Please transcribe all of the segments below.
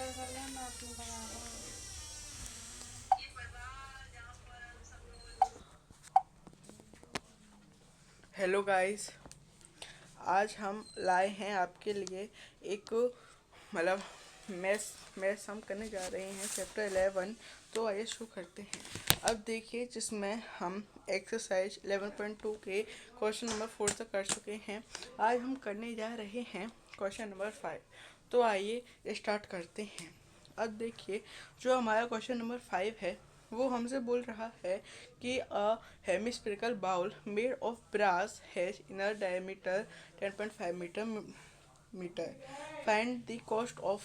Hello guys. आज हम लाए हैं आपके लिए एक मतलब मैथ्स हम करने जा रहे हैं चैप्टर 11। तो आइए शुरू करते हैं। अब देखिए, जिसमें हम एक्सरसाइज 11.2 के क्वेश्चन नंबर 4 तक कर चुके हैं। आज हम करने जा रहे हैं क्वेश्चन नंबर 5। तो आइए स्टार्ट करते हैं। अब देखिए, जो हमारा क्वेश्चन नंबर 5 है वो हमसे बोल रहा है कि a hemispherical bowl made of brass has inner diameter 10.5 metre. Find the cost of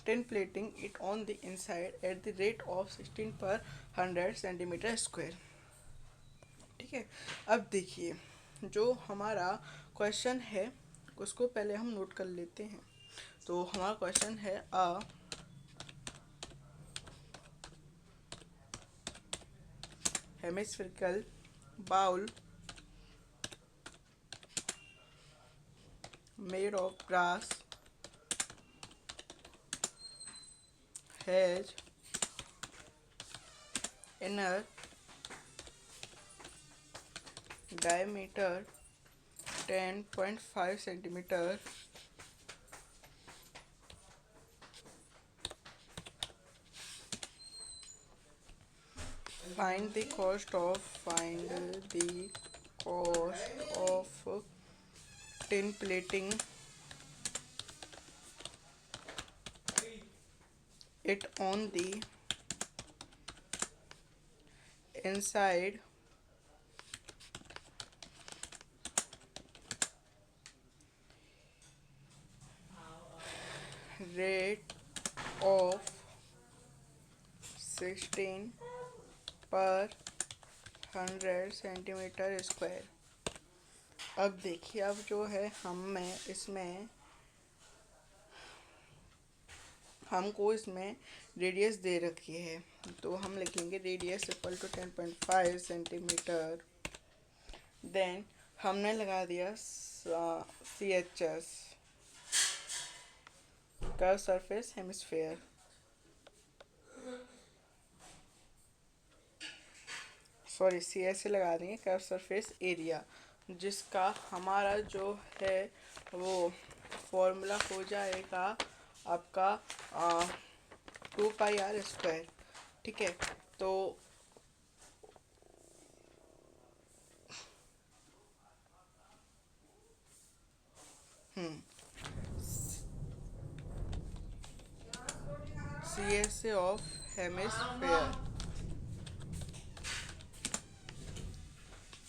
10 plating it on the inside at the rate of 16 per 100 centimetre square. ठीक है। अब देखिए, जो हमारा क्वेश्चन है उसको पहले हम नोट कर लेते हैं। तो हमारा क्वेश्चन है a hemispherical bowl made of brass has inner diameter 10.5 centimeter. Find the cost of tin plating it on the inside rate of 16 पर 100 सेंटीमीटर स्क्वायर। अब देखिए, अब जो है हमें इसमें हमको इसमें रेडियस दे रखी है। तो हम लिखेंगे radius equal to 10.5 centimetre. Then हमने लगा दिया CHS, curve surface hemisphere. Sorry, CS से लगा देंगे कर्व सरफेस एरिया, जिसका हमारा जो है वो फॉर्मूला हो जाएगा आपका 2πr²। ठीक है। तो CS ऑफ हेमिस्फेयर,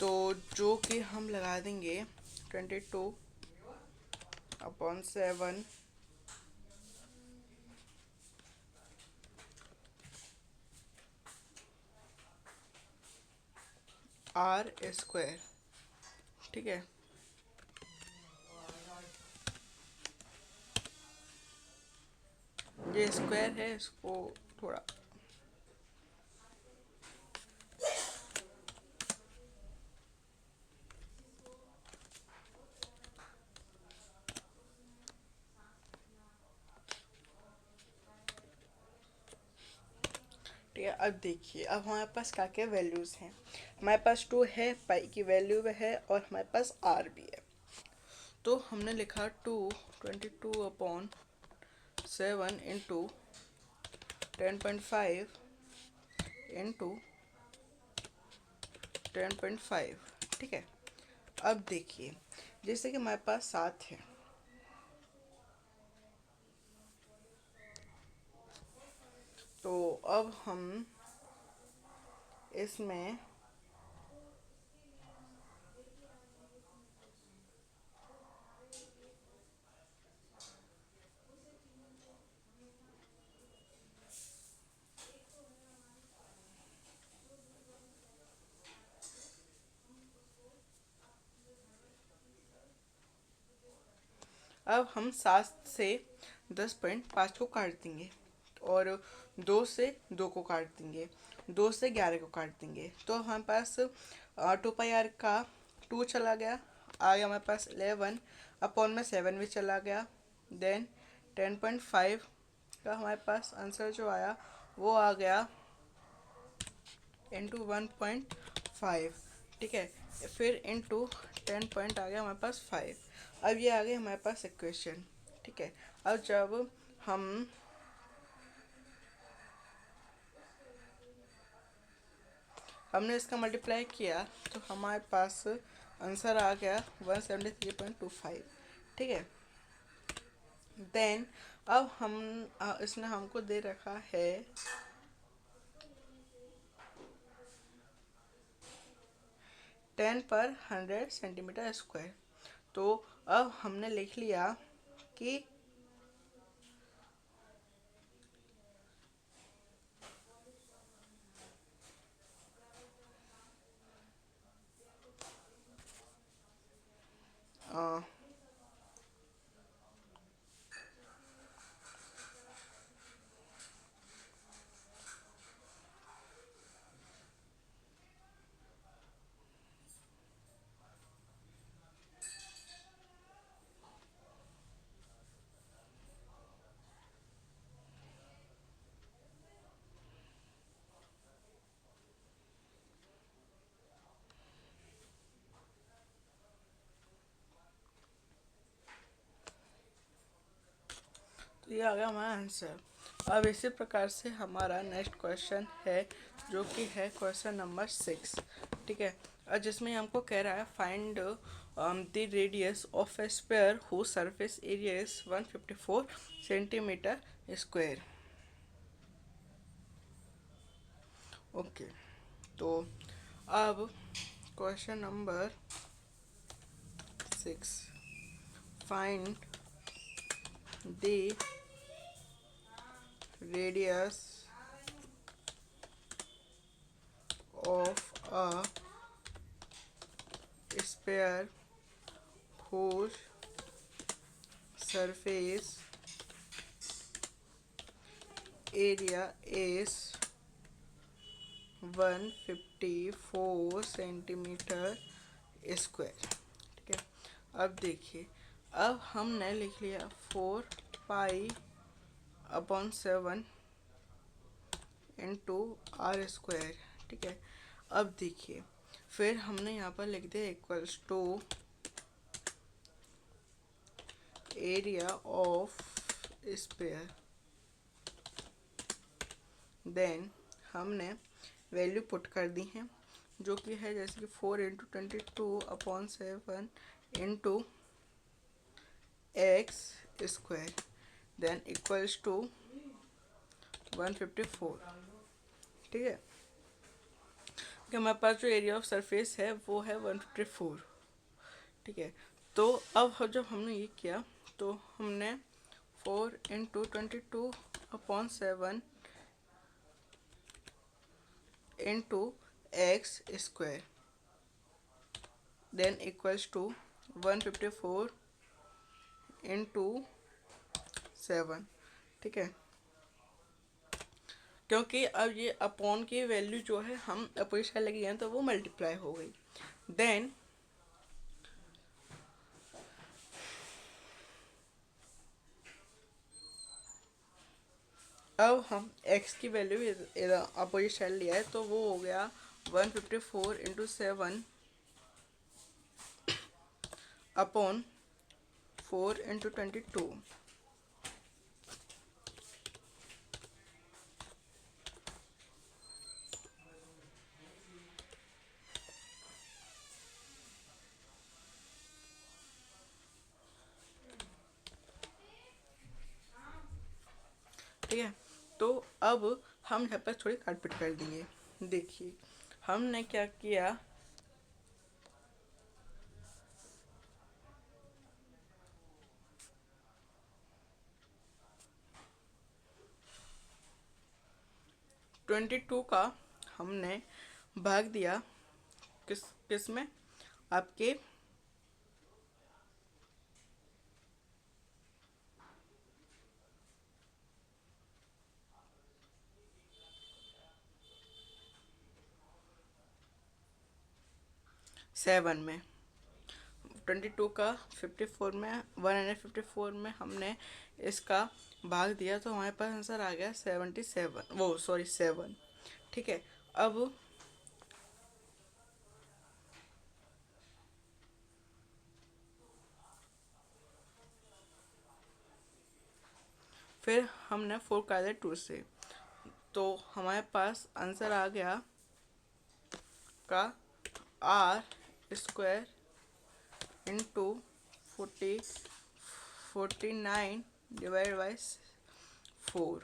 तो जो कि हम लगा देंगे 22/7 R²। ठीक है। ये स्क्वायर है, इसको थोड़ा ठीक है। अब देखिए, अब हमारे पास क्या क्या वैल्यूज़ हैं। हमारे पास 2 है, पाई की वैल्यू भी है, और हमारे पास R भी है। तो हमने लिखा 22/7 इंटू 10.5 इंटू 10.5। ठीक है। अब देखिए, जैसे कि हमारे पास 7 है, तो अब हम इसमें अब हम 7 से 10.5 को काट देंगे, और 2 से 2 को काट देंगे, 2 से 11 को काट देंगे। तो हमारे पास 2πr का 2 चला गया, आ गया हमारे पास 11 अपॉन में 7 भी चला गया। देन 10.5 इसका हमारे पास आंसर जो आया वो आ गया इंटू 1.5। ठीक है, फिर इंटू 10 पॉइंट आ गया हमारे पास 5। अब ये आ गई हमारे पास इक्वेशन। ठीक है, अब जब हम हमने इसका मल्टीप्लाई किया तो हमारे पास आंसर आ गया 173.25। ठीक है, देन अब हम इसने हमको दे रखा है 10/100 सेंटीमीटर स्क्वायर। तो अब हमने लिख लिया कि अ, तो ये आ गया हमारा आंसर। अब इसी प्रकार से हमारा नेक्स्ट क्वेश्चन है जो कि है क्वेश्चन नंबर 6। ठीक है, और जिसमें हमको कह रहा है find the radius of A square who surface area is 154 centimetre square. Okay, तो अब question number 6, find the radius of a sphere whose surface area is 154 centimetre square. ठीक है, अब देखिए, अब हमने लिख लिया 4π/7 इंटू r²। ठीक है, अब देखिए, फिर हमने यहाँ पर लिख दिया equals to area of square. Then हमने वैल्यू पुट कर दी है जो कि है जैसे कि 4×22/7 into x², then equals to 154। ठीक है, कि हमारे पास जो एरिया ऑफ सरफेस है वो है 154। ठीक है, तो अब जब हमने ये किया तो हमने 4×22/7 into x² then equals to 154 into 7। ठीक है, क्योंकि अब ये अपॉन की वैल्यू जो है हम अपोजिट साइड लगी है तो वो मल्टीप्लाई हो गई। देन अब हम x की वैल्यू अपोजिट साइड लिया है तो वो हो गया 154 × 7 अपॉन 4×22। ठीक है, तो अब हम यहाँ पर थोड़ी काटपीट कर देंगे। देखिए, हमने क्या किया, ट्वेंटी टू का हमने भाग दिया किस किस में, आपके 7 में। 22 का 54 में 154 में हमने इसका भाग दिया तो हमारे पास आंसर आ गया 77, वो सॉरी 7। ठीक है। अब फिर हमने 4 कर दिया 2 से, तो हमारे पास आंसर आ गया का R² इंटू 49 डिवाइड बाई 4।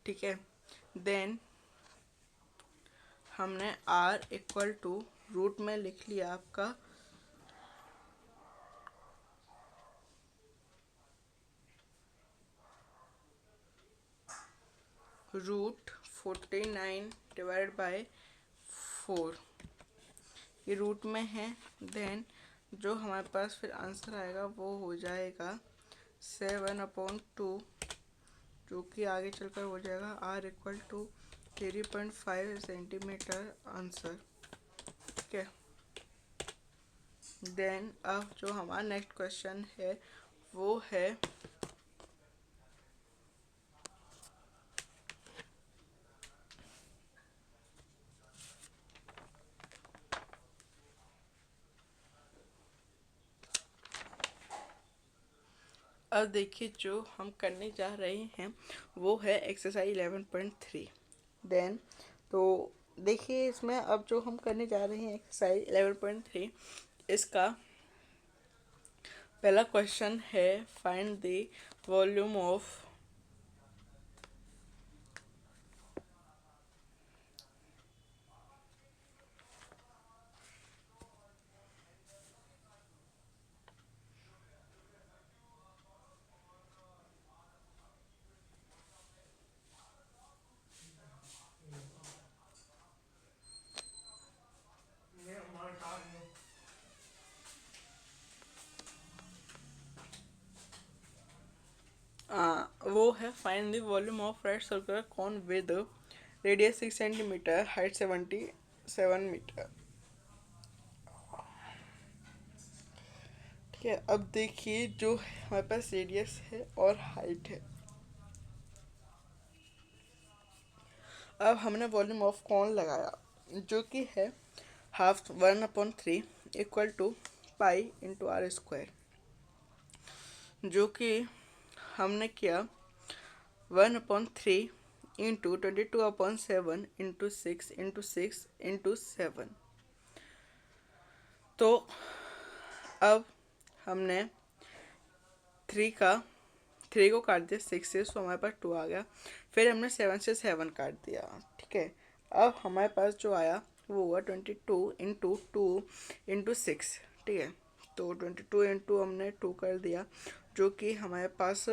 ठीक है। देन हमने R इक्वल टू रूट में लिख लिया आपका √49 डिवाइड बाय 4, ये रूट में है। देन जो हमारे पास फिर आंसर आएगा वो हो जाएगा 7/2, जो कि आगे चलकर हो जाएगा R equal to 3.5 centimetre answer. ठीक है। देन अब जो हमारा नेक्स्ट क्वेश्चन है वो है अब देखिए जो हम करने जा रहे हैं वो है एक्सरसाइज 11.3। देन तो देखिए इसमें अब जो हम करने जा रहे हैं एक्सरसाइज 11.3, इसका पहला क्वेश्चन है फाइंड द वॉल्यूम ऑफ वो है find the volume of right circular cone with radius 6 centimetre, height 77 metre. ठीक है। अब देखिए जो हमारे पास रेडियस है और हाइट है। अब हमने वॉल्यूम ऑफ कॉन लगाया जो कि है 1/3 equal to pi into R², जो कि हमने किया 1/3 इंटू 22/7 इंटू 6 तो अब हमने 3 को काट दिया 6 से, तो हमारे पास 2 आ गया। फिर हमने 7 से 7 काट दिया। ठीक है। अब हमारे पास जो आया वो हुआ 22 इंटू 2 इंटू 6। ठीक है। तो 22 इंटू हमने 2 कर दिया, जो कि हमारे पास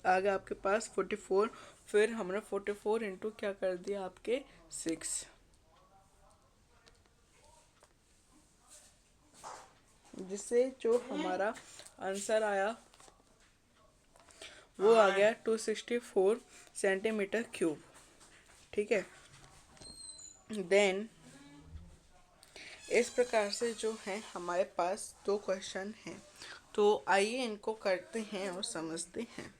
आ गया आपके पास 44। फिर हमने 44 इंटू क्या कर दिया आपके 6, जिससे जो हमारा आंसर आया वो आ गया 264 सेंटीमीटर क्यूब। ठीक है। देन इस प्रकार से जो है हमारे पास 2 क्वेश्चन हैं, तो आइए इनको करते हैं और समझते हैं।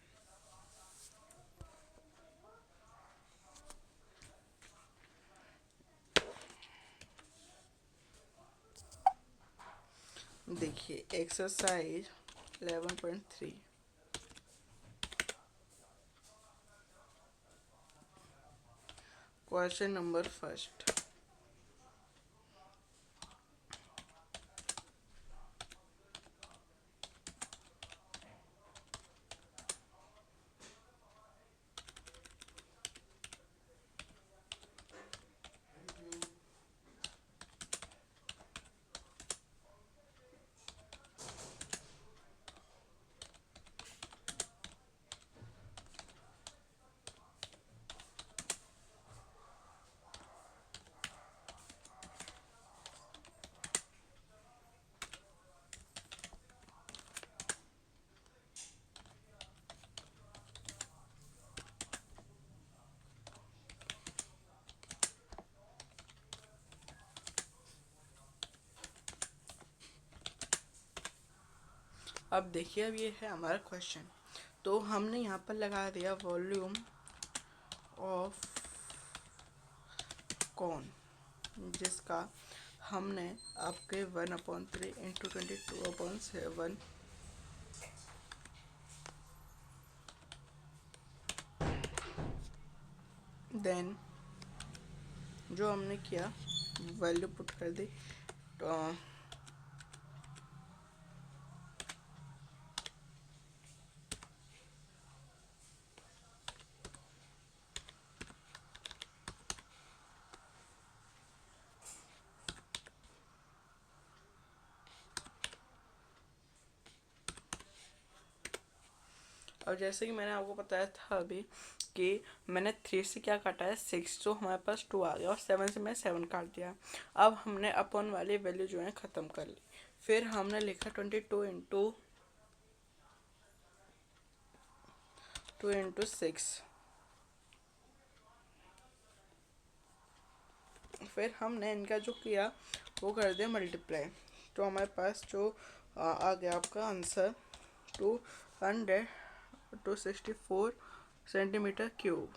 देखिए एक्सरसाइज 11.3, क्वेश्चन नंबर फर्स्ट। अब देखिए, अब ये है हमारा क्वेश्चन। तो हमने यहाँ पर लगा दिया वॉल्यूम ऑफ कौन, जिसका हमने आपके 1/3 इंटू 22/7 देन जो हमने किया वैल्यू पुट कर दी। तो अब जैसे कि मैंने आपको बताया था अभी कि मैंने 3 से क्या काटा है 6, तो हमारे पास 2 आ गया, और 7 से मैं 7 काट दिया। अब हमने अपॉन वाली वैल्यू जो है ख़त्म कर ली। फिर हमने लिखा 22 इंटू 6। फिर हमने इनका जो किया वो कर दिया मल्टीप्लाई। तो हमारे पास जो आ गया आपका आंसर 264 सेंटीमीटर क्यूब।